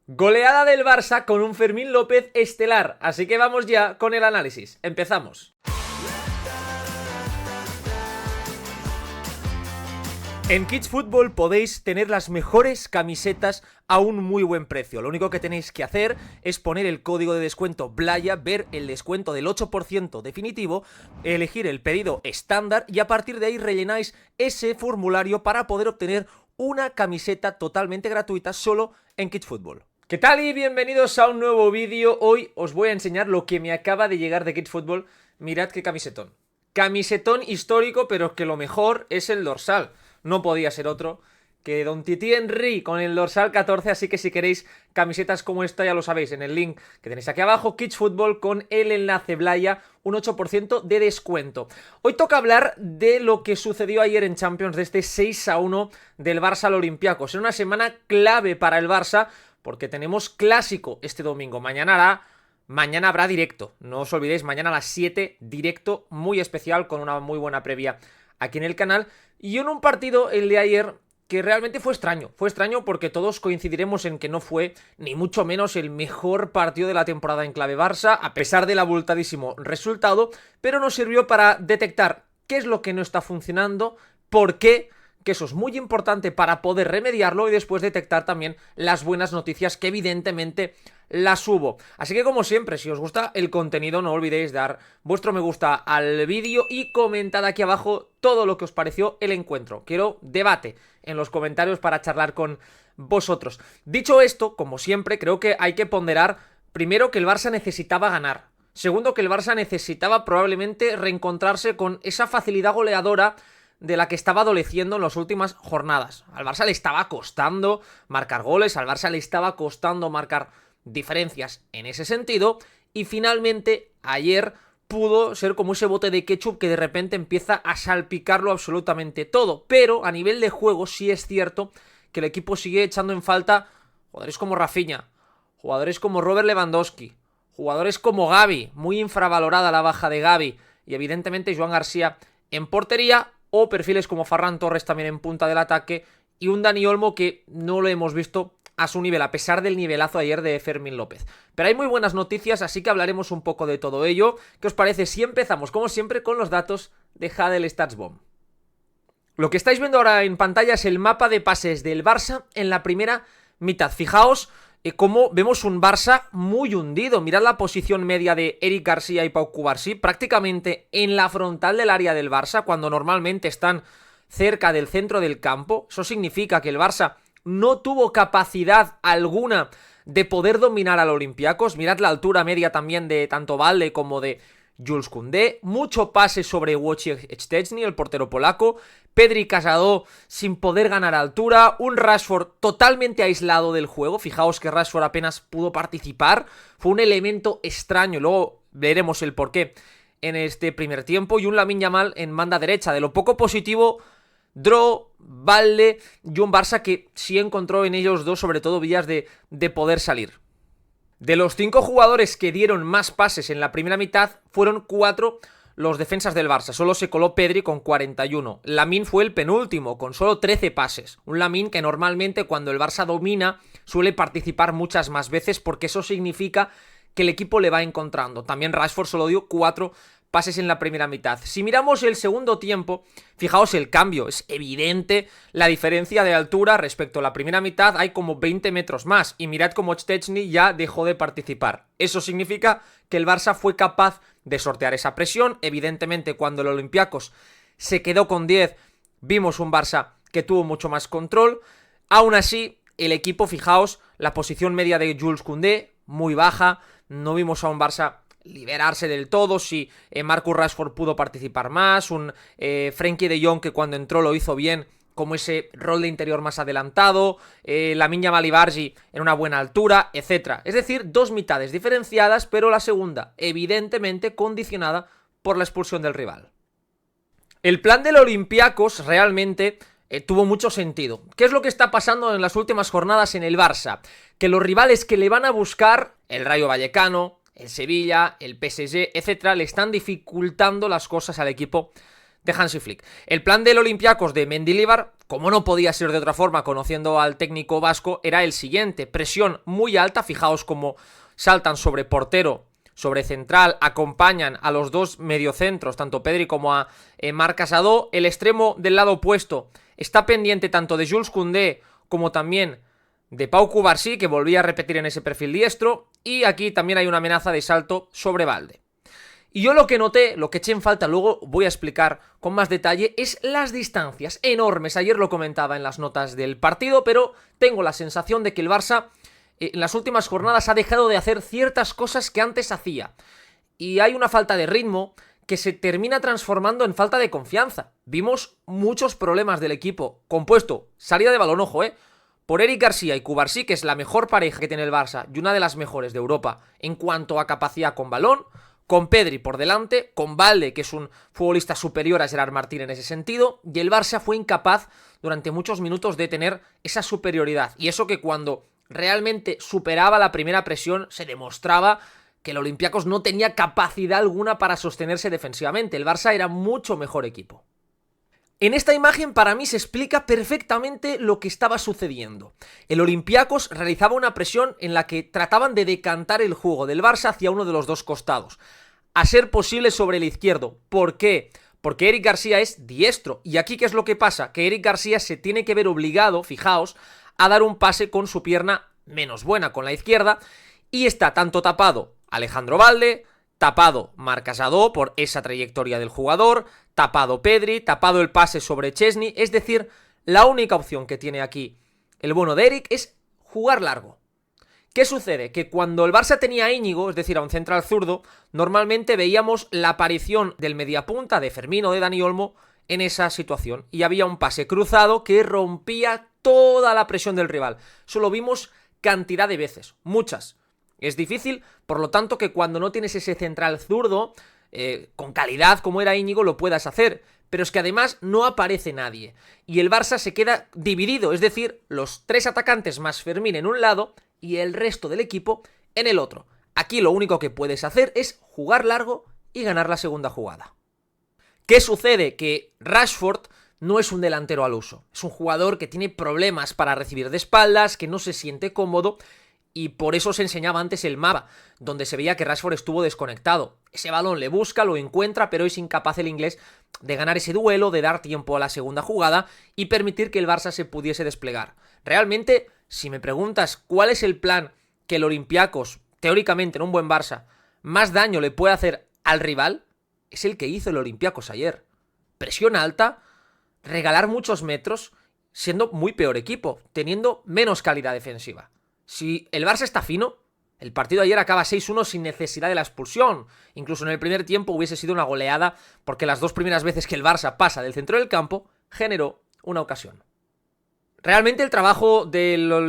Goleada del Barça con un Fermín López estelar, así que vamos ya con el análisis. Empezamos. En Kids Football podéis tener las mejores camisetas a un muy buen precio. Lo único que tenéis que hacer es poner el código de descuento BLAYA, ver el descuento del 8% definitivo, elegir el pedido estándar y a partir de ahí rellenáis ese formulario para poder obtener una camiseta totalmente gratuita solo en Kids Football. ¿Qué tal y bienvenidos a un nuevo vídeo? Hoy os voy a enseñar lo que me acaba de llegar de Kids Football. Mirad qué camisetón. Camisetón histórico, pero que lo mejor es el dorsal. No podía ser otro que Don Titi Henry con el dorsal 14, así que si queréis camisetas como esta ya lo sabéis, en el link que tenéis aquí abajo, Kids Football con el enlace Blaya, un 8% de descuento. Hoy toca hablar de lo que sucedió ayer en Champions, de este 6-1 del Barça al Olympiacos. Es una semana clave para el Barça porque tenemos clásico este domingo. Mañana habrá directo, no os olvidéis, mañana a las 7 directo muy especial con una muy buena previa aquí en el canal. Y en un partido, el de ayer, que realmente fue extraño porque todos coincidiremos en que no fue ni mucho menos el mejor partido de la temporada en clave Barça, a pesar del abultadísimo resultado, pero nos sirvió para detectar qué es lo que no está funcionando, por qué, que eso es muy importante para poder remediarlo y después detectar también las buenas noticias que evidentemente las hubo. Así que como siempre, si os gusta el contenido no olvidéis dar vuestro me gusta al vídeo y comentad aquí abajo todo lo que os pareció el encuentro. Quiero debate en los comentarios para charlar con vosotros. Dicho esto, como siempre, creo que hay que ponderar primero que el Barça necesitaba ganar. Segundo, que el Barça necesitaba probablemente reencontrarse con esa facilidad goleadora de la que estaba adoleciendo en las últimas jornadas. Al Barça le estaba costando marcar goles, al Barça le estaba costando marcar diferencias en ese sentido, y finalmente ayer pudo ser como ese bote de ketchup que de repente empieza a salpicarlo absolutamente todo, pero a nivel de juego sí es cierto que el equipo sigue echando en falta jugadores como Rafinha, jugadores como Robert Lewandowski, jugadores como Gavi, muy infravalorada la baja de Gavi, y evidentemente Joan García en portería, o perfiles como Ferran Torres también en punta del ataque, y un Dani Olmo que no lo hemos visto a su nivel, a pesar del nivelazo ayer de Fermín López. Pero hay muy buenas noticias, así que hablaremos un poco de todo ello. ¿Qué os parece si empezamos, como siempre, con los datos de Hadel StatsBomb? Lo que estáis viendo ahora en pantalla es el mapa de pases del Barça en la primera mitad. Fijaos cómo vemos un Barça muy hundido. Mirad la posición media de Eric García y Pau Cubarsí, prácticamente en la frontal del área del Barça, cuando normalmente están cerca del centro del campo. Eso significa que el Barça no tuvo capacidad alguna de poder dominar al Olympiacos. Mirad la altura media también de tanto Valde como de Jules Koundé. Mucho pase sobre Wojciech Szczęsny, el portero polaco. Pedri Casado sin poder ganar altura. Un Rashford totalmente aislado del juego. Fijaos que Rashford apenas pudo participar. Fue un elemento extraño. Luego veremos el porqué en este primer tiempo. Y un Lamine Yamal en banda derecha. De lo poco positivo, Dro, Valde y un Barça que sí encontró en ellos dos sobre todo vías de poder salir. De los 5 jugadores que dieron más pases en la primera mitad, fueron 4 los defensas del Barça. Solo se coló Pedri con 41. Lamine fue el penúltimo, con solo 13 pases. Un Lamine que normalmente cuando el Barça domina suele participar muchas más veces porque eso significa que el equipo le va encontrando. También Rashford solo dio 4 pases en la primera mitad. Si miramos el segundo tiempo, fijaos el cambio, es evidente la diferencia de altura respecto a la primera mitad, hay como 20 metros más, y mirad cómo Szczęsny ya dejó de participar. Eso significa que el Barça fue capaz de sortear esa presión. Evidentemente cuando el Olympiacos se quedó con 10, vimos un Barça que tuvo mucho más control. Aún así, el equipo, fijaos, la posición media de Jules Koundé, muy baja, no vimos a un Barça liberarse del todo. Si Marcus Rashford pudo participar más, un Frenkie de Jong que cuando entró lo hizo bien, como ese rol de interior más adelantado, Lamine Yamal y Bargi en una buena altura, etc. Es decir, 2 mitades diferenciadas, pero la segunda evidentemente condicionada por la expulsión del rival. El plan del Olympiacos realmente tuvo mucho sentido. ¿Qué es lo que está pasando en las últimas jornadas en el Barça? Que los rivales que le van a buscar, el Rayo Vallecano, el Sevilla, el PSG, etcétera, le están dificultando las cosas al equipo de Hansi Flick. El plan del Olympiacos de Mendilibar, como no podía ser de otra forma conociendo al técnico vasco, era el siguiente: presión muy alta, fijaos cómo saltan sobre portero, sobre central, acompañan a los dos mediocentros, tanto Pedri como a Marc Casado. El extremo del lado opuesto está pendiente tanto de Jules Koundé como también de Pau Cubarsí, que volvía a repetir en ese perfil diestro, y aquí también hay una amenaza de salto sobre Balde. Y yo lo que noté, lo que eché en falta, luego voy a explicar con más detalle, es las distancias enormes. Ayer lo comentaba en las notas del partido, pero tengo la sensación de que el Barça en las últimas jornadas ha dejado de hacer ciertas cosas que antes hacía. Y hay una falta de ritmo que se termina transformando en falta de confianza. Vimos muchos problemas del equipo compuesto, salida de balón, ojo, por Eric García y Cubarsí, que es la mejor pareja que tiene el Barça y una de las mejores de Europa en cuanto a capacidad con balón, con Pedri por delante, con Balde, que es un futbolista superior a Gerard Martín en ese sentido, y el Barça fue incapaz durante muchos minutos de tener esa superioridad. Y eso que cuando realmente superaba la primera presión se demostraba que el Olympiacos no tenía capacidad alguna para sostenerse defensivamente. El Barça era mucho mejor equipo. En esta imagen para mí se explica perfectamente lo que estaba sucediendo. El Olympiacos realizaba una presión en la que trataban de decantar el juego del Barça hacia uno de los dos costados, a ser posible sobre el izquierdo. ¿Por qué? Porque Eric García es diestro. Y aquí, ¿qué es lo que pasa? Que Eric García se tiene que ver obligado, fijaos, a dar un pase con su pierna menos buena, con la izquierda, y está tanto tapado Alejandro Balde, tapado Marc Casado por esa trayectoria del jugador, tapado Pedri, tapado el pase sobre Chesney. Es decir, la única opción que tiene aquí el bueno de Eric es jugar largo. ¿Qué sucede? Que cuando el Barça tenía a Íñigo, es decir, a un central zurdo, normalmente veíamos la aparición del mediapunta de Fermín o de Dani Olmo en esa situación, y había un pase cruzado que rompía toda la presión del rival. Eso lo vimos cantidad de veces, muchas. Es difícil, por lo tanto, que cuando no tienes ese central zurdo con calidad como era Íñigo lo puedas hacer, pero es que además no aparece nadie y el Barça se queda dividido, es decir, los tres atacantes más Fermín en un lado y el resto del equipo en el otro. Aquí lo único que puedes hacer es jugar largo y ganar la segunda jugada. ¿Qué sucede? Que Rashford no es un delantero al uso, es un jugador que tiene problemas para recibir de espaldas, que no se siente cómodo. Y por eso os enseñaba antes el mapa, donde se veía que Rashford estuvo desconectado. Ese balón le busca, lo encuentra, pero es incapaz el inglés de ganar ese duelo, de dar tiempo a la segunda jugada y permitir que el Barça se pudiese desplegar. Realmente, si me preguntas cuál es el plan que el Olympiacos, teóricamente en un buen Barça, más daño le puede hacer al rival, es el que hizo el Olympiacos ayer. Presión alta, regalar muchos metros, siendo muy peor equipo, teniendo menos calidad defensiva. Si el Barça está fino, el partido de ayer acaba 6-1 sin necesidad de la expulsión. Incluso en el primer tiempo hubiese sido una goleada porque las dos primeras veces que el Barça pasa del centro del campo generó una ocasión. Realmente el trabajo del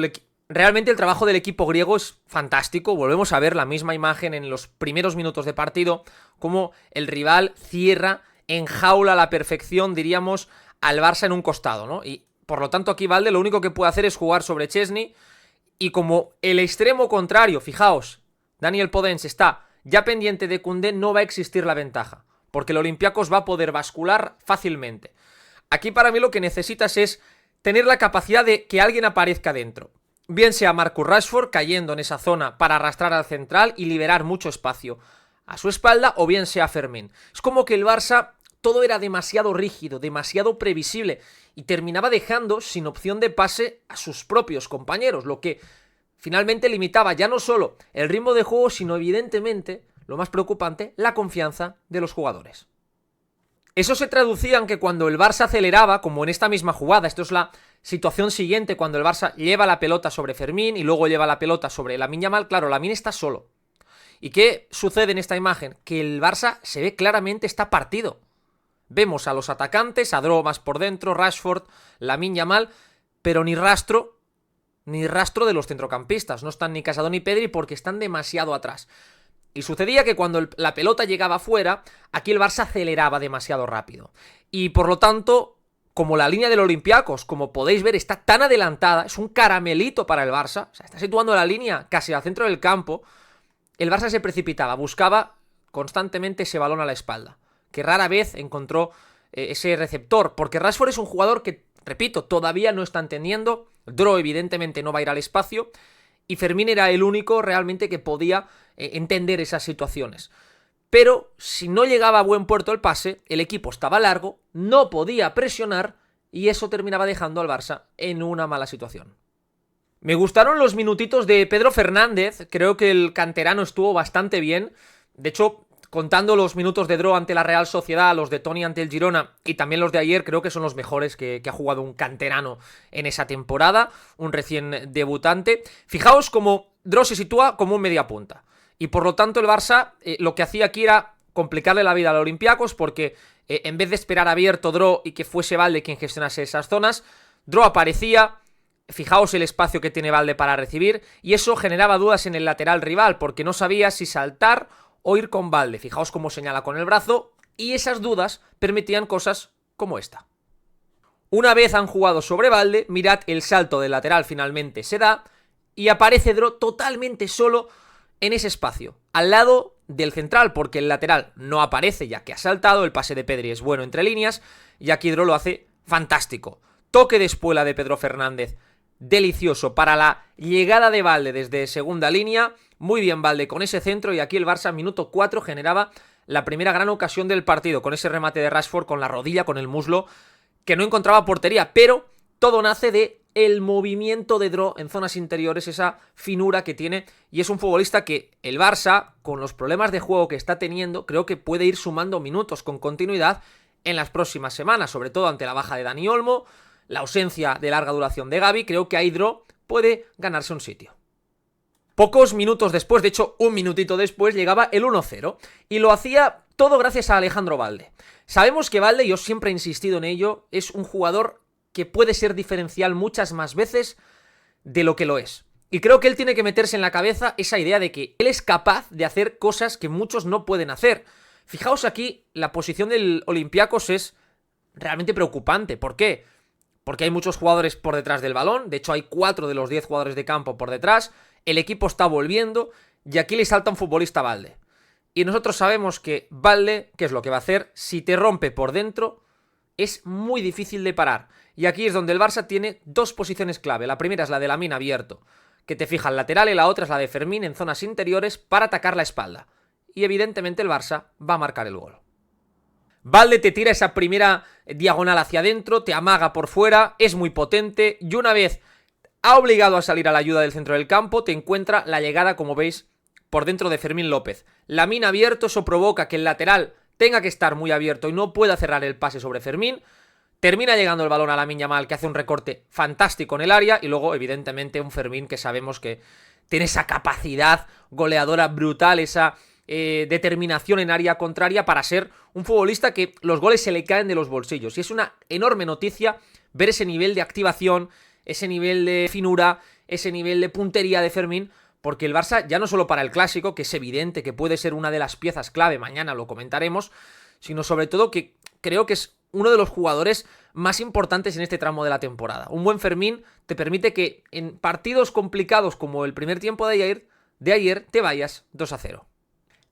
equipo griego es fantástico. Volvemos a ver la misma imagen en los primeros minutos de partido, como el rival cierra, enjaula a la perfección, diríamos, al Barça en un costado, ¿no? Y por lo tanto aquí Balde lo único que puede hacer es jugar sobre Chesney. Y como el extremo contrario, fijaos, Daniel Podence está ya pendiente de Koundé, no va a existir la ventaja, porque el Olympiacos va a poder bascular fácilmente. Aquí para mí lo que necesitas es tener la capacidad de que alguien aparezca dentro. Bien sea Marcus Rashford cayendo en esa zona para arrastrar al central y liberar mucho espacio a su espalda, o bien sea Fermín. Es como que el Barça todo era demasiado rígido, demasiado previsible y terminaba dejando sin opción de pase a sus propios compañeros, lo que finalmente limitaba ya no solo el ritmo de juego, sino evidentemente, lo más preocupante, la confianza de los jugadores. Eso se traducía en que cuando el Barça aceleraba, como en esta misma jugada, esto es la situación siguiente, cuando el Barça lleva la pelota sobre Fermín y luego lleva la pelota sobre Lamine Yamal, claro, Lamine está solo. ¿Y qué sucede en esta imagen? Que el Barça se ve claramente está partido. Vemos a los atacantes, a Dro más por dentro, Rashford, Lamine Yamal, pero ni rastro de los centrocampistas. No están ni Casado ni Pedri porque están demasiado atrás. Y sucedía que cuando la pelota llegaba fuera, aquí el Barça aceleraba demasiado rápido. Y por lo tanto, como la línea del Olympiacos, como podéis ver, está tan adelantada, es un caramelito para el Barça, o sea, está situando la línea casi al centro del campo, el Barça se precipitaba, buscaba constantemente ese balón a la espalda, que rara vez encontró ese receptor, porque Rashford es un jugador que, repito, todavía no está entendiendo. Dro evidentemente no va a ir al espacio y Fermín era el único realmente que podía entender esas situaciones. Pero si no llegaba a buen puerto el pase, el equipo estaba largo, no podía presionar y eso terminaba dejando al Barça en una mala situación. Me gustaron los minutitos de Pedro Fernández, creo que el canterano estuvo bastante bien. De hecho, contando los minutos de Dro ante la Real Sociedad, los de Toni ante el Girona y también los de ayer, creo que son los mejores que ha jugado un canterano en esa temporada, un recién debutante. Fijaos cómo Dro se sitúa como un mediapunta y por lo tanto el Barça lo que hacía aquí era complicarle la vida al Olympiacos porque en vez de esperar abierto Dro y que fuese Valde quien gestionase esas zonas, Dro aparecía. Fijaos el espacio que tiene Valde para recibir y eso generaba dudas en el lateral rival porque no sabía si saltar o ir con Valde. Fijaos cómo señala con el brazo y esas dudas permitían cosas como esta. Una vez han jugado sobre Valde, mirad el salto del lateral finalmente se da y aparece Dro totalmente solo en ese espacio, al lado del central porque el lateral no aparece ya que ha saltado, el pase de Pedri es bueno entre líneas y aquí Dro lo hace fantástico. Toque de espuela de Pedro Fernández. Delicioso para la llegada de Valde desde segunda línea, muy bien Valde con ese centro y aquí el Barça minuto 4 generaba la primera gran ocasión del partido con ese remate de Rashford con la rodilla, con el muslo, que no encontraba portería, pero todo nace de el movimiento de Dro en zonas interiores, esa finura que tiene y es un futbolista que el Barça, con los problemas de juego que está teniendo, creo que puede ir sumando minutos con continuidad en las próximas semanas, sobre todo ante la baja de Dani Olmo, la ausencia de larga duración de Gavi, creo que ahí Dro puede ganarse un sitio. Pocos minutos después, de hecho un minutito después, llegaba el 1-0 y lo hacía todo gracias a Alejandro Valde. Sabemos que Valde, yo siempre he insistido en ello, es un jugador que puede ser diferencial muchas más veces de lo que lo es. Y creo que él tiene que meterse en la cabeza esa idea de que él es capaz de hacer cosas que muchos no pueden hacer. Fijaos aquí, la posición del Olympiacos es realmente preocupante. ¿Por qué? Porque hay muchos jugadores por detrás del balón, de hecho hay 4 de los 10 jugadores de campo por detrás, el equipo está volviendo y aquí le salta un futbolista a Valde. Y nosotros sabemos que Valde, ¿qué es lo que va a hacer? Si te rompe por dentro, es muy difícil de parar. Y aquí es donde el Barça tiene 2 posiciones clave. La primera es la de Lamine abierto, que te fija el lateral, y la otra es la de Fermín en zonas interiores para atacar la espalda. Y evidentemente el Barça va a marcar el gol. Valde te tira esa primera diagonal hacia adentro, te amaga por fuera, es muy potente y una vez ha obligado a salir a la ayuda del centro del campo, te encuentra la llegada, como veis, por dentro de Fermín López. Lamine abierto, eso provoca que el lateral tenga que estar muy abierto y no pueda cerrar el pase sobre Fermín. Termina llegando el balón a Lamine Yamal, que hace un recorte fantástico en el área y luego, evidentemente, un Fermín que sabemos que tiene esa capacidad goleadora brutal, esa determinación en área contraria para ser un futbolista que los goles se le caen de los bolsillos. Y es una enorme noticia ver ese nivel de activación, ese nivel de finura, ese nivel de puntería de Fermín, porque el Barça, ya no solo para el Clásico, que es evidente que puede ser una de las piezas clave, mañana lo comentaremos, sino sobre todo que creo que es uno de los jugadores más importantes en este tramo de la temporada. Un buen Fermín te permite que en partidos complicados como el primer tiempo de ayer te vayas 2-0.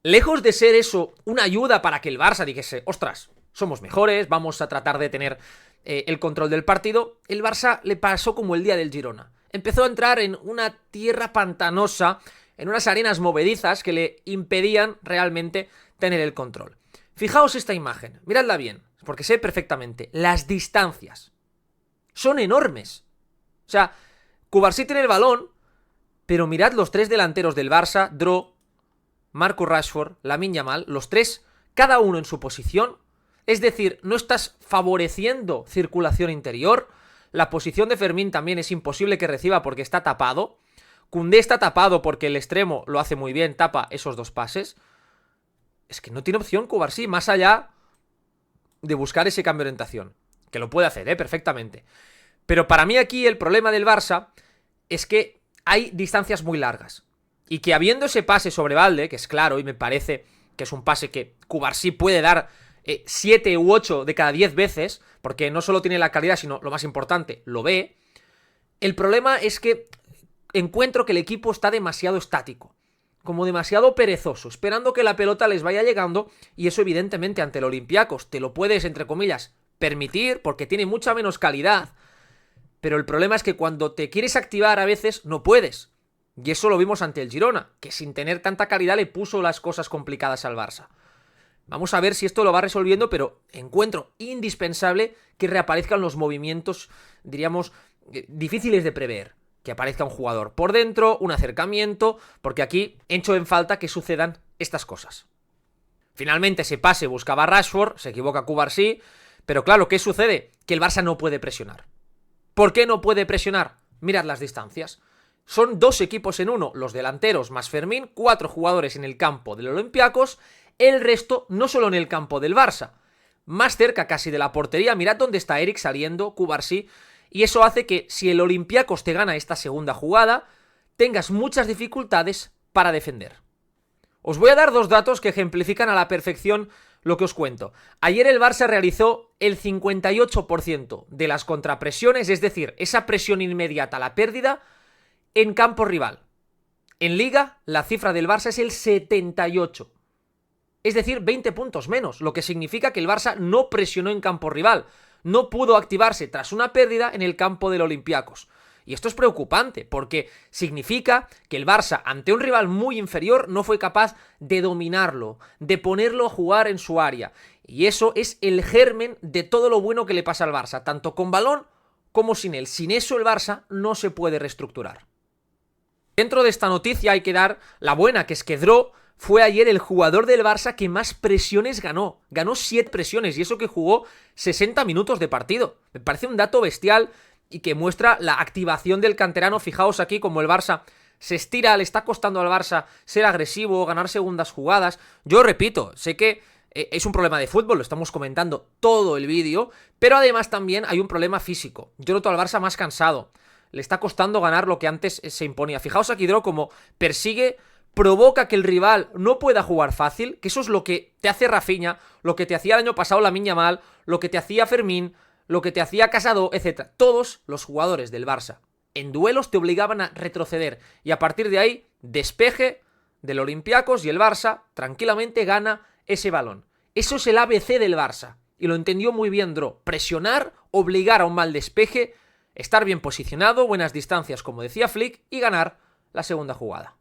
Lejos de ser eso una ayuda para que el Barça dijese, ostras, somos mejores, vamos a tratar de tener el control del partido, el Barça le pasó como el día del Girona. Empezó a entrar en una tierra pantanosa, en unas arenas movedizas que le impedían realmente tener el control. Fijaos esta imagen, miradla bien, porque sé perfectamente, las distancias son enormes. O sea, Cubarsí tiene el balón, pero mirad los 3 delanteros del Barça, Dro, Marcus Rashford, Lamine Yamal, los 3, cada uno en su posición. Es decir, no estás favoreciendo circulación interior. La posición de Fermín también es imposible que reciba porque está tapado. Koundé está tapado porque el extremo lo hace muy bien, tapa esos 2 pases. Es que no tiene opción Cubarsí, más allá de buscar ese cambio de orientación. Que lo puede hacer, perfectamente. Pero para mí aquí el problema del Barça es que hay distancias muy largas. Y que habiendo ese pase sobre Valde, que es claro y me parece que es un pase que Cubarsí puede dar 7 u 8 de cada 10 veces, porque no solo tiene la calidad, sino lo más importante, lo ve. El problema es que encuentro que el equipo está demasiado estático. como demasiado perezoso, esperando que la pelota les vaya llegando, y eso evidentemente ante el Olympiacos te lo puedes, entre comillas, permitir porque tiene mucha menos calidad, pero el problema es que cuando te quieres activar a veces no puedes, y eso lo vimos ante el Girona, que sin tener tanta calidad le puso las cosas complicadas al Barça. Vamos a ver si esto lo va resolviendo, pero encuentro indispensable que reaparezcan los movimientos, diríamos, difíciles de prever. Que aparezca un jugador por dentro, un acercamiento, porque aquí echo en falta que sucedan estas cosas. Finalmente ese pase buscaba a Rashford, se equivoca Cubarsí, pero claro, ¿qué sucede? Que el Barça no puede presionar. ¿Por qué no puede presionar? Mirad las distancias. Son 2 equipos en uno, los delanteros más Fermín, 4 jugadores en el campo del Olympiacos, el resto no solo en el campo del Barça. Más cerca casi de la portería, mirad dónde está Eric saliendo, Cubarsí, y eso hace que si el Olympiacos te gana esta segunda jugada, tengas muchas dificultades para defender. Os voy a dar 2 datos que ejemplifican a la perfección lo que os cuento. Ayer el Barça realizó el 58% de las contrapresiones, es decir, esa presión inmediata a la pérdida, en campo rival. En Liga, la cifra del Barça es el 78%. Es decir, 20 puntos menos, lo que significa que el Barça no presionó en campo rival. No pudo activarse tras una pérdida en el campo del Olympiacos. Y esto es preocupante, porque significa que el Barça, ante un rival muy inferior, no fue capaz de dominarlo, de ponerlo a jugar en su área. Y eso es el germen de todo lo bueno que le pasa al Barça, tanto con balón como sin él. Sin eso el Barça no se puede reestructurar. Dentro de esta noticia hay que dar la buena, que es que Dro fue ayer el jugador del Barça que más presiones ganó. Ganó 7 presiones y eso que jugó 60 minutos de partido. Me parece un dato bestial y que muestra la activación del canterano. Fijaos aquí como el Barça se estira, le está costando al Barça ser agresivo, ganar segundas jugadas. Yo repito, sé que es un problema de fútbol, lo estamos comentando todo el vídeo, pero además también hay un problema físico. Yo noto al Barça más cansado. Le está costando ganar lo que antes se imponía. Fijaos aquí Dro como persigue, provoca que el rival no pueda jugar fácil, que eso es lo que te hace Rafinha, lo que te hacía el año pasado Lamine Yamal, lo que te hacía Fermín, lo que te hacía Casado, etc. Todos los jugadores del Barça en duelos te obligaban a retroceder y a partir de ahí, despeje del Olympiacos y el Barça tranquilamente gana ese balón. Eso es el ABC del Barça y lo entendió muy bien Dro. Presionar, obligar a un mal despeje, estar bien posicionado, buenas distancias como decía Flick y ganar la segunda jugada.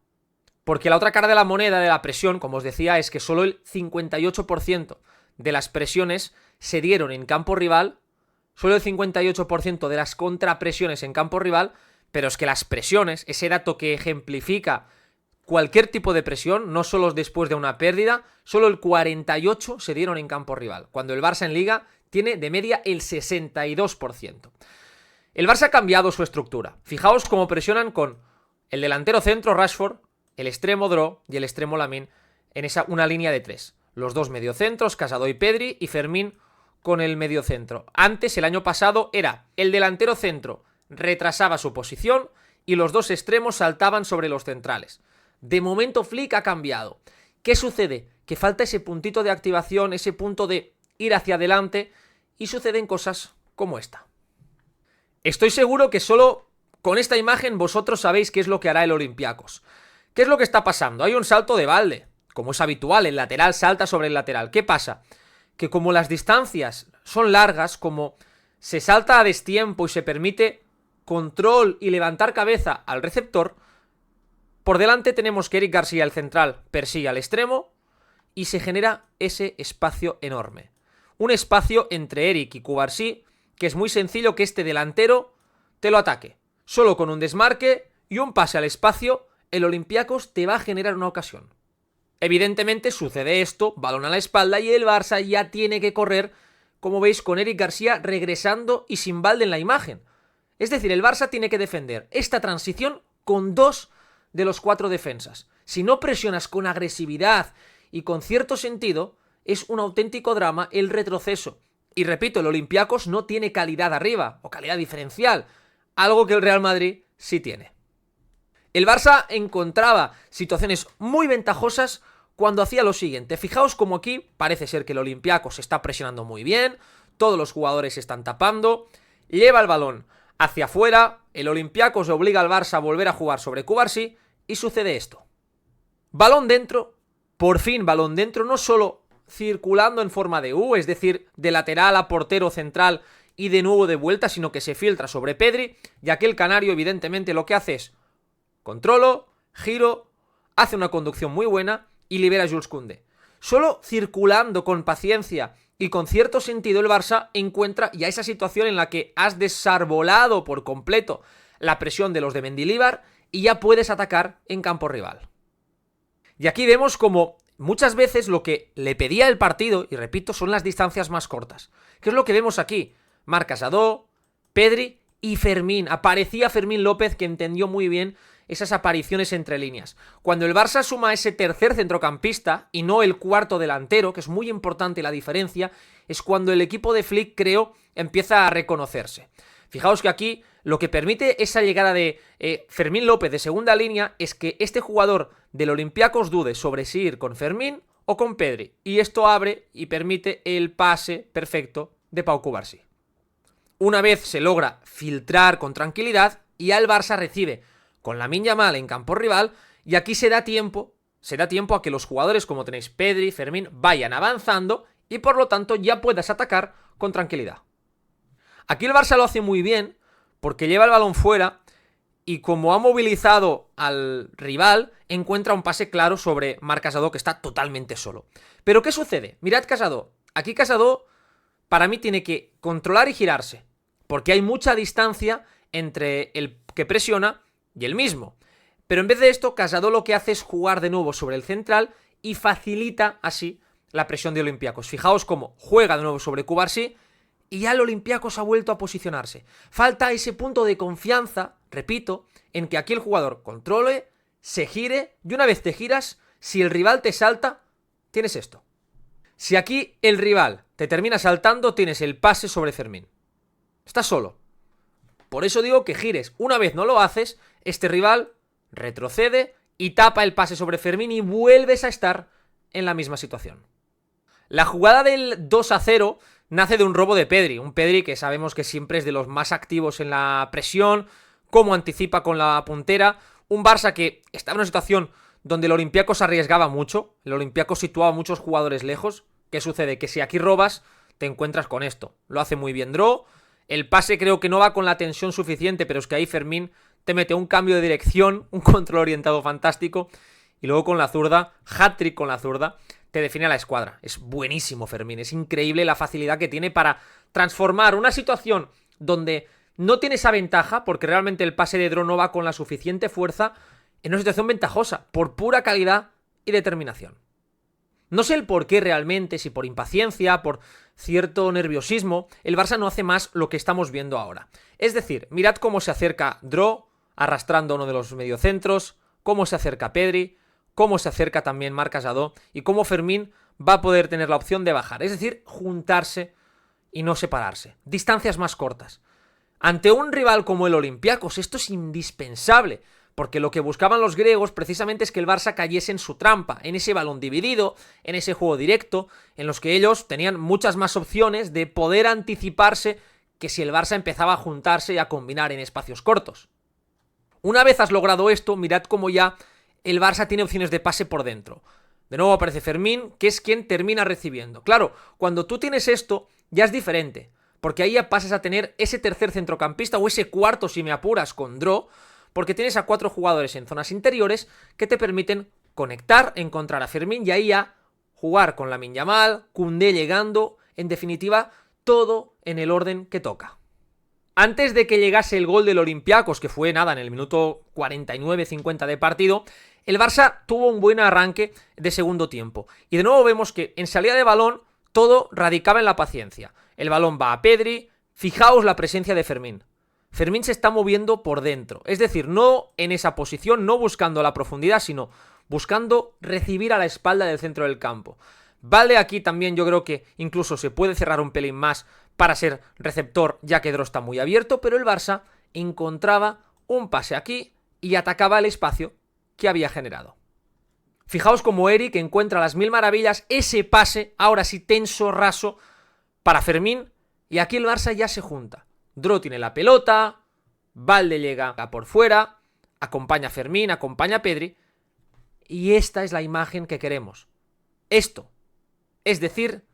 Porque la otra cara de la moneda de la presión, como os decía, es que solo el 58% de las presiones se dieron en campo rival, solo el 58% de las contrapresiones en campo rival, pero es que las presiones, ese dato que ejemplifica cualquier tipo de presión, no solo después de una pérdida, solo el 48% se dieron en campo rival, cuando el Barça en Liga tiene de media el 62%. El Barça ha cambiado su estructura. Fijaos cómo presionan con el delantero centro Rashford, el extremo Dro y el extremo Lamine en una línea de 3. Los 2 mediocentros, Casado y Pedri, y Fermín con el mediocentro. Antes, el año pasado, era el delantero centro retrasaba su posición y los 2 extremos saltaban sobre los centrales. De momento Flick ha cambiado. ¿Qué sucede? Que falta ese puntito de activación, ese punto de ir hacia adelante y suceden cosas como esta. Estoy seguro que solo con esta imagen vosotros sabéis qué es lo que hará el Olympiacos. ¿Qué es lo que está pasando? Hay un salto de balde, como es habitual, el lateral salta sobre el lateral. ¿Qué pasa? Que como las distancias son largas, como se salta a destiempo y se permite control y levantar cabeza al receptor, por delante tenemos que Eric García, el central, persigue al extremo y se genera ese espacio enorme. Un espacio entre Eric y Cubarsí que es muy sencillo que este delantero te lo ataque. Solo con un desmarque y un pase al espacio, el Olympiacos te va a generar una ocasión. Evidentemente sucede esto, balón a la espalda y el Barça ya tiene que correr, como veis, con Eric García regresando y sin balde en la imagen. Es decir, el Barça tiene que defender esta transición con 2 de los 4 defensas. Si no presionas con agresividad y con cierto sentido, es un auténtico drama el retroceso. Y repito, el Olympiacos no tiene calidad arriba, o calidad diferencial, algo que el Real Madrid sí tiene. El Barça encontraba situaciones muy ventajosas cuando hacía lo siguiente. Fijaos como aquí parece ser que el Olympiacos está presionando muy bien, todos los jugadores se están tapando, lleva el balón hacia afuera, el Olympiacos obliga al Barça a volver a jugar sobre Cubarsí y sucede esto. Balón dentro, por fin balón dentro, no solo circulando en forma de U, es decir, de lateral a portero central y de nuevo de vuelta, sino que se filtra sobre Pedri, ya que el canario evidentemente lo que hace es controlo, giro, hace una conducción muy buena y libera a Jules Koundé. Solo circulando con paciencia y con cierto sentido el Barça encuentra ya esa situación en la que has desarbolado por completo la presión de los de Mendilibar y ya puedes atacar en campo rival. Y aquí vemos como muchas veces lo que le pedía el partido, y repito, son las distancias más cortas. ¿Qué es lo que vemos aquí? Marc Casado, Pedri y Fermín. Aparecía Fermín López, que entendió muy bien esas apariciones entre líneas. Cuando el Barça suma ese tercer centrocampista y no el cuarto delantero, que es muy importante la diferencia, es cuando el equipo de Flick, creo, empieza a reconocerse. Fijaos que aquí lo que permite esa llegada de Fermín López de segunda línea es que este jugador del Olympiacos dude sobre si ir con Fermín o con Pedri. Y esto abre y permite el pase perfecto de Pau Cubarsí. Una vez se logra filtrar con tranquilidad, y ya el Barça recibe con Lamine Yamal en campo rival, y aquí se da tiempo a que los jugadores, como tenéis Pedri, Fermín, vayan avanzando y por lo tanto ya puedas atacar con tranquilidad. Aquí el Barça lo hace muy bien porque lleva el balón fuera y como ha movilizado al rival, encuentra un pase claro sobre Marc Casado, que está totalmente solo. Pero ¿qué sucede? Mirad Casado. Aquí Casado para mí tiene que controlar y girarse, porque hay mucha distancia entre el que presiona y el mismo. Pero en vez de esto, Casado lo que hace es jugar de nuevo sobre el central y facilita así la presión de Olympiacos. Fijaos cómo juega de nuevo sobre Cubarsí y ya el Olympiacos ha vuelto a posicionarse. Falta ese punto de confianza, repito, en que aquí el jugador controle, se gire, y una vez te giras, si el rival te salta, tienes esto. Si aquí el rival te termina saltando, tienes el pase sobre Fermín. Estás solo. Por eso digo que gires. Una vez no lo haces, este rival retrocede y tapa el pase sobre Fermín y vuelves a estar en la misma situación. La jugada del 2-0 nace de un robo de Pedri. Un Pedri que sabemos que siempre es de los más activos en la presión, cómo anticipa con la puntera. Un Barça que estaba en una situación donde el Olympiacos arriesgaba mucho. El Olympiacos situaba a muchos jugadores lejos. ¿Qué sucede? Que si aquí robas, te encuentras con esto. Lo hace muy bien Dro. El pase creo que no va con la tensión suficiente, pero es que ahí Fermín te mete un cambio de dirección, un control orientado fantástico, y luego con la zurda, hat-trick con la zurda, te define a la escuadra. Es buenísimo Fermín, es increíble la facilidad que tiene para transformar una situación donde no tiene esa ventaja, porque realmente el pase de Dro no va con la suficiente fuerza, en una situación ventajosa, por pura calidad y determinación. No sé el por qué realmente, si por impaciencia, por cierto nerviosismo, el Barça no hace más lo que estamos viendo ahora. Es decir, mirad cómo se acerca Dro, arrastrando a uno de los mediocentros, cómo se acerca Pedri, cómo se acerca también Marc Casado, y cómo Fermín va a poder tener la opción de bajar, es decir, juntarse y no separarse. Distancias más cortas. Ante un rival como el Olympiacos, esto es indispensable, porque lo que buscaban los griegos precisamente es que el Barça cayese en su trampa, en ese balón dividido, en ese juego directo, en los que ellos tenían muchas más opciones de poder anticiparse que si el Barça empezaba a juntarse y a combinar en espacios cortos. Una vez has logrado esto, mirad cómo ya el Barça tiene opciones de pase por dentro. De nuevo aparece Fermín, que es quien termina recibiendo. Claro, cuando tú tienes esto, ya es diferente, porque ahí ya pasas a tener ese tercer centrocampista o ese cuarto, si me apuras, con Dro, porque tienes a 4 jugadores en zonas interiores que te permiten conectar, encontrar a Fermín y ahí ya jugar con Lamine Yamal, Koundé llegando, en definitiva, todo en el orden que toca. Antes de que llegase el gol del Olympiacos, que fue nada, en el minuto 49-50 de partido, el Barça tuvo un buen arranque de segundo tiempo. Y de nuevo vemos que en salida de balón todo radicaba en la paciencia. El balón va a Pedri, fijaos la presencia de Fermín. Fermín se está moviendo por dentro, es decir, no en esa posición, no buscando la profundidad, sino buscando recibir a la espalda del centro del campo. Vale, aquí también yo creo que incluso se puede cerrar un pelín más para ser receptor, ya que Dro está muy abierto, pero el Barça encontraba un pase aquí y atacaba el espacio que había generado. Fijaos cómo Eric encuentra a las mil maravillas ese pase, ahora sí tenso, raso, para Fermín, y aquí el Barça ya se junta. Dro tiene la pelota, Valde llega por fuera, acompaña a Fermín, acompaña a Pedri, Y esta es la imagen que queremos. Esto. Es decir,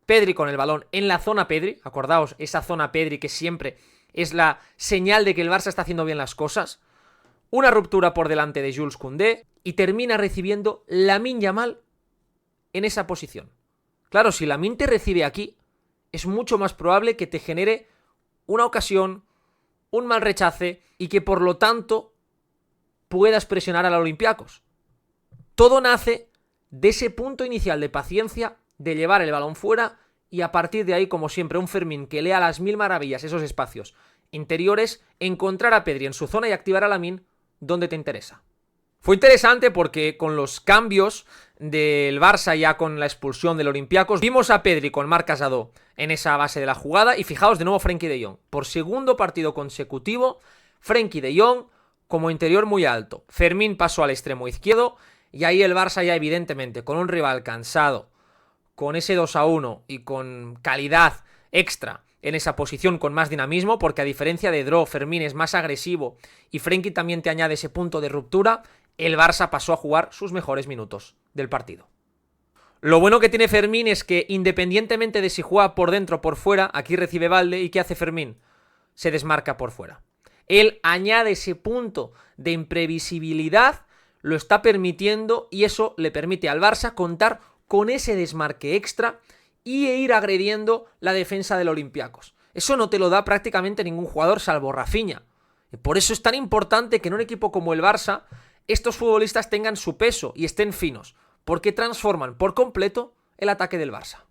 Pedri con el balón en la zona Pedri. Acordaos, esa zona Pedri que siempre es la señal de que el Barça está haciendo bien las cosas. Una ruptura por delante de Jules Koundé y termina recibiendo Lamine Yamal en esa posición. Claro, si Lamine te recibe aquí, es mucho más probable que te genere una ocasión, un mal rechace y que por lo tanto puedas presionar al Olympiacos. Todo nace de ese punto inicial de paciencia, de llevar el balón fuera y a partir de ahí, como siempre, un Fermín que lea a las mil maravillas esos espacios interiores, encontrar a Pedri en su zona y activar a Lamine donde te interesa. Fue interesante porque con los cambios del Barça ya con la expulsión del Olympiacos, vimos a Pedri con Marc Casado en esa base de la jugada y fijaos de nuevo Frenkie de Jong. Por segundo partido consecutivo, Frenkie de Jong como interior muy alto. Fermín pasó al extremo izquierdo y ahí el Barça ya evidentemente con un rival cansado, con ese 2-1 y con calidad extra en esa posición con más dinamismo, porque a diferencia de Dro, Fermín es más agresivo y Frenkie también te añade ese punto de ruptura, el Barça pasó a jugar sus mejores minutos del partido. Lo bueno que tiene Fermín es que independientemente de si juega por dentro o por fuera, aquí recibe Balde y ¿qué hace Fermín? Se desmarca por fuera. Él añade ese punto de imprevisibilidad, lo está permitiendo y eso le permite al Barça contar con ese desmarque extra y ir agrediendo la defensa del Olympiacos. Eso no te lo da prácticamente ningún jugador salvo Rafinha. Por eso es tan importante que en un equipo como el Barça estos futbolistas tengan su peso y estén finos, porque transforman por completo el ataque del Barça.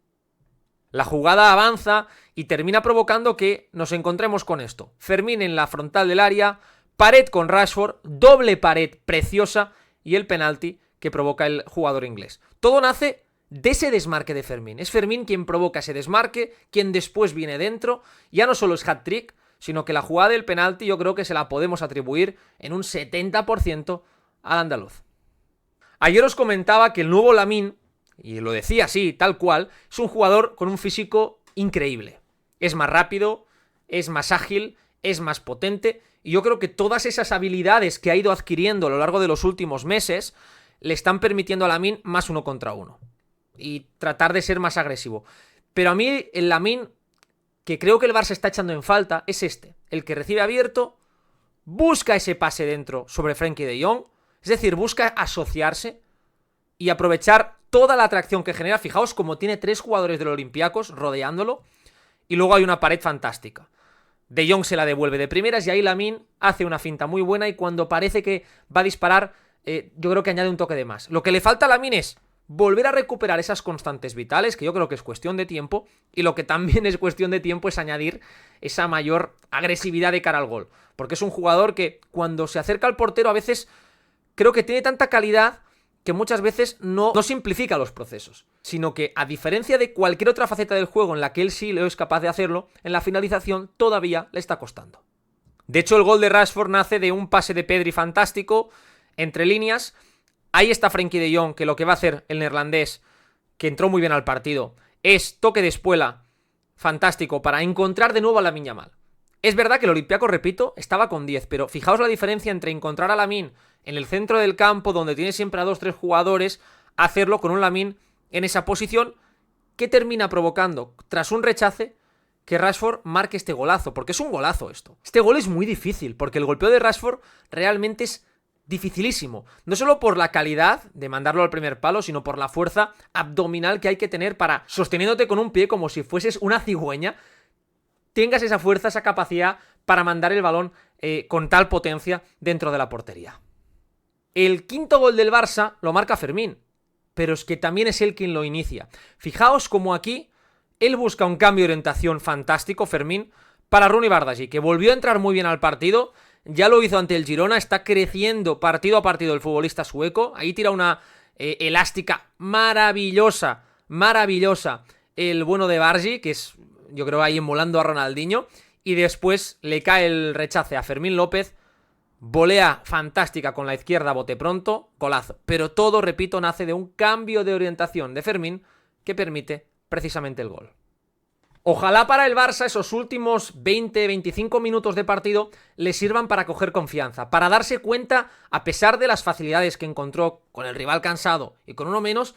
La jugada avanza y termina provocando que nos encontremos con esto. Fermín en la frontal del área, pared con Rashford, doble pared preciosa y el penalti que provoca el jugador inglés. Todo nace de ese desmarque de Fermín. Es Fermín quien provoca ese desmarque, quien después viene dentro. Ya no solo es hat-trick, sino que la jugada del penalti yo creo que se la podemos atribuir en un 70% al andaluz. Ayer os comentaba que el nuevo Lamine, y lo decía así, tal cual, es un jugador con un físico increíble. Es más rápido, es más ágil, es más potente, y yo creo que todas esas habilidades que ha ido adquiriendo a lo largo de los últimos meses le están permitiendo a Lamine más 1 contra 1 y tratar de ser más agresivo. Pero a mí el Lamine que creo que el Barça está echando en falta es este, el que recibe abierto, busca ese pase dentro sobre Frenkie de Jong, es decir, busca asociarse y aprovechar toda la atracción que genera. Fijaos como tiene 3 jugadores del Olympiacos rodeándolo y luego hay una pared fantástica. De Jong se la devuelve de primeras y ahí Lamine hace una finta muy buena y cuando parece que va a disparar, yo creo que añade un toque de más. Lo que le falta a Lamine es volver a recuperar esas constantes vitales, que yo creo que es cuestión de tiempo, y lo que también es cuestión de tiempo es añadir esa mayor agresividad de cara al gol, porque es un jugador que cuando se acerca al portero a veces creo que tiene tanta calidad que muchas veces no simplifica los procesos, sino que a diferencia de cualquier otra faceta del juego en la que él sí lo es capaz de hacerlo, en la finalización todavía le está costando. De hecho, el gol de Rashford nace de un pase de Pedri fantástico, entre líneas. Ahí está Frenkie de Jong, que lo que va a hacer el neerlandés, que entró muy bien al partido, es toque de espuela fantástico para encontrar de nuevo a Lamine Yamal. Es verdad que el Olympiacos, repito, estaba con 10, pero fijaos la diferencia entre encontrar a Lamine en el centro del campo, donde tiene siempre a 2-3 jugadores, hacerlo con un Lamine en esa posición, que termina provocando, tras un rechace, que Rashford marque este golazo, porque es un golazo esto. Este gol es muy difícil, porque el golpeo de Rashford realmente es dificilísimo, no solo por la calidad de mandarlo al primer palo, sino por la fuerza abdominal que hay que tener para, sosteniéndote con un pie como si fueses una cigüeña, tengas esa fuerza, esa capacidad para mandar el balón con tal potencia dentro de la portería. El quinto gol del Barça lo marca Fermín, pero es que también es él quien lo inicia. Fijaos como aquí él busca un cambio de orientación fantástico, Fermín, para Rooney Bardghji, que volvió a entrar muy bien al partido. Ya lo hizo ante el Girona, está creciendo partido a partido el futbolista sueco. Ahí tira una elástica maravillosa, maravillosa el bueno de Bardghji, que es, yo creo, ahí emulando a Ronaldinho. Y después le cae el rechace a Fermín López, volea fantástica con la izquierda, bote pronto, golazo. Pero todo, repito, nace de un cambio de orientación de Fermín que permite precisamente el gol. Ojalá para el Barça esos últimos 20-25 minutos de partido le sirvan para coger confianza, para darse cuenta, a pesar de las facilidades que encontró con el rival cansado y con uno menos,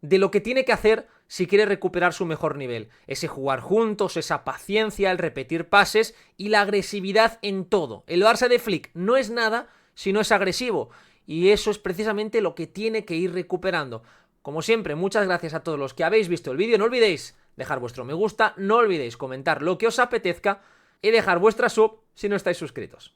de lo que tiene que hacer si quiere recuperar su mejor nivel. Ese jugar juntos, esa paciencia, el repetir pases y la agresividad en todo. El Barça de Flick no es nada si no es agresivo, y eso es precisamente lo que tiene que ir recuperando. Como siempre, muchas gracias a todos los que habéis visto el vídeo. No olvidéis dejar vuestro me gusta, no olvidéis comentar lo que os apetezca y dejar vuestra sub si no estáis suscritos.